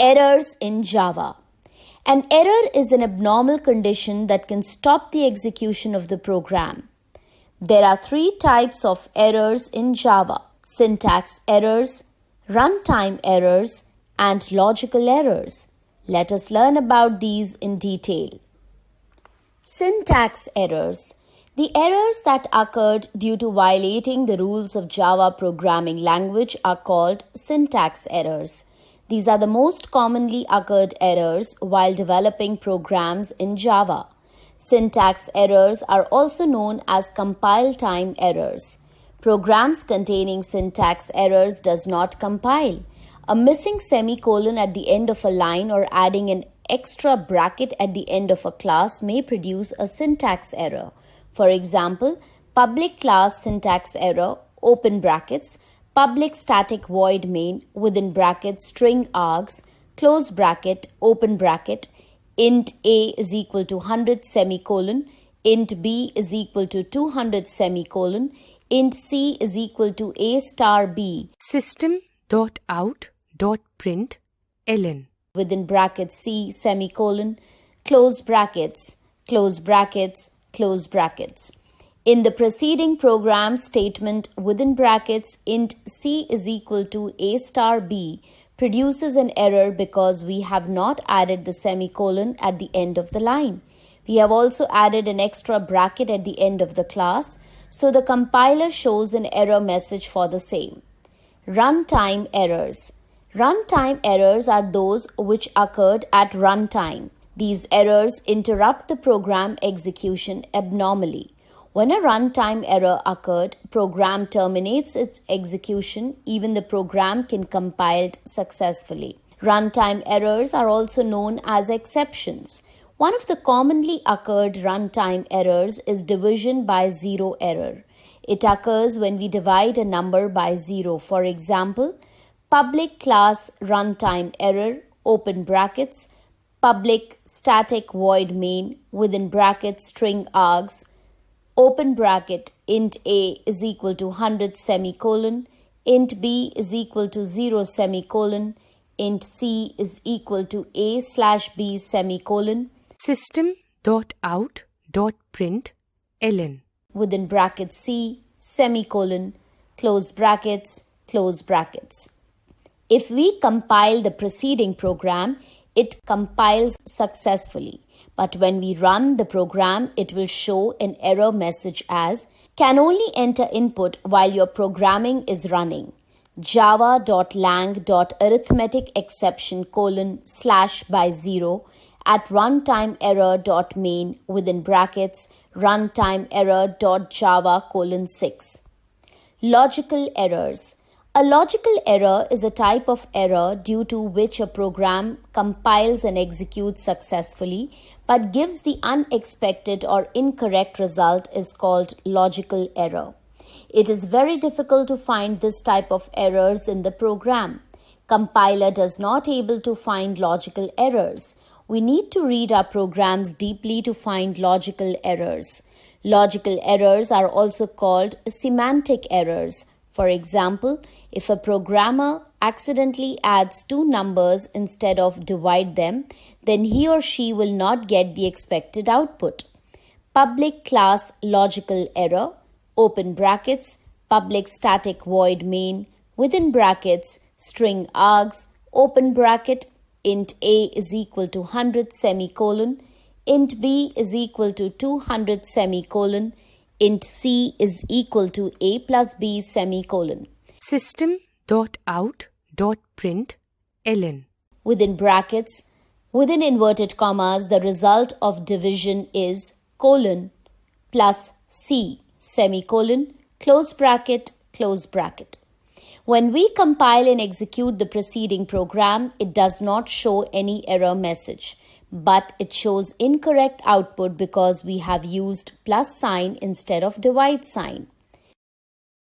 Errors in Java. An error is an abnormal condition that can stop the execution of the program. There are three types of errors in Java: syntax errors, runtime errors, and logical errors. Let us learn about these in detail. Syntax errors. The errors that occurred due to violating the rules of Java programming language are called syntax errors. These are the most commonly occurred errors while developing programs in Java. Syntax errors are also known as compile time errors. Programs containing syntax errors does not compile. A missing semicolon at the end of a line or adding an extra bracket at the end of a class may produce a syntax error. For example, public class syntax error, open brackets, public static void main, within brackets string args, close bracket, open bracket, int a is equal to 100 semicolon, int b is equal to 200 semicolon, int c is equal to a star b. System.out.println within brackets c semicolon, close brackets, close brackets, close brackets. In the preceding program statement within brackets int c is equal to a star b produces an error because we have not added the semicolon at the end of the line. We have also added an extra bracket at the end of the class, so the compiler shows an error message for the same. Runtime errors. Runtime errors are those which occurred at runtime. These errors interrupt the program execution abnormally. When a runtime error occurred, program terminates its execution even the program can compiled successfully. Runtime errors are also known as exceptions. One of the commonly occurred runtime errors is division by zero error. It occurs when we divide a number by zero. For example, public class runtime error, open brackets, public static void main, within brackets string args, open bracket, int a is equal to 100 semicolon, int b is equal to 0 semicolon, int c is equal to a slash b semicolon. System.out.println within brackets c semicolon, close brackets, close brackets. If we compile the preceding program, it compiles successfully. But when we run the program, it will show an error message as can only enter input while your programming is running. java.lang.arithmeticexception:/ at runtime error.main within brackets runtime error.java:6. Logical errors. A logical error is a type of error due to which a program compiles and executes successfully but gives the unexpected or incorrect result is called logical error. It is very difficult to find this type of errors in the program. Compiler does not able to find logical errors. We need to read our programs deeply to find logical errors. Logical errors are also called semantic errors. For example, if a programmer accidentally adds two numbers instead of divide them, then he or she will not get the expected output. Public class logical error, open brackets, public static void main, within brackets, string args, open bracket, int a is equal to 100 semicolon, int b is equal to 200 semicolon, int c is equal to a plus b semicolon. System.out.println within brackets, within inverted commas, the result of division is colon plus c semicolon, close bracket, close bracket. When we compile and execute the preceding program, it does not show any error message, but it shows incorrect output because we have used plus sign instead of divide sign.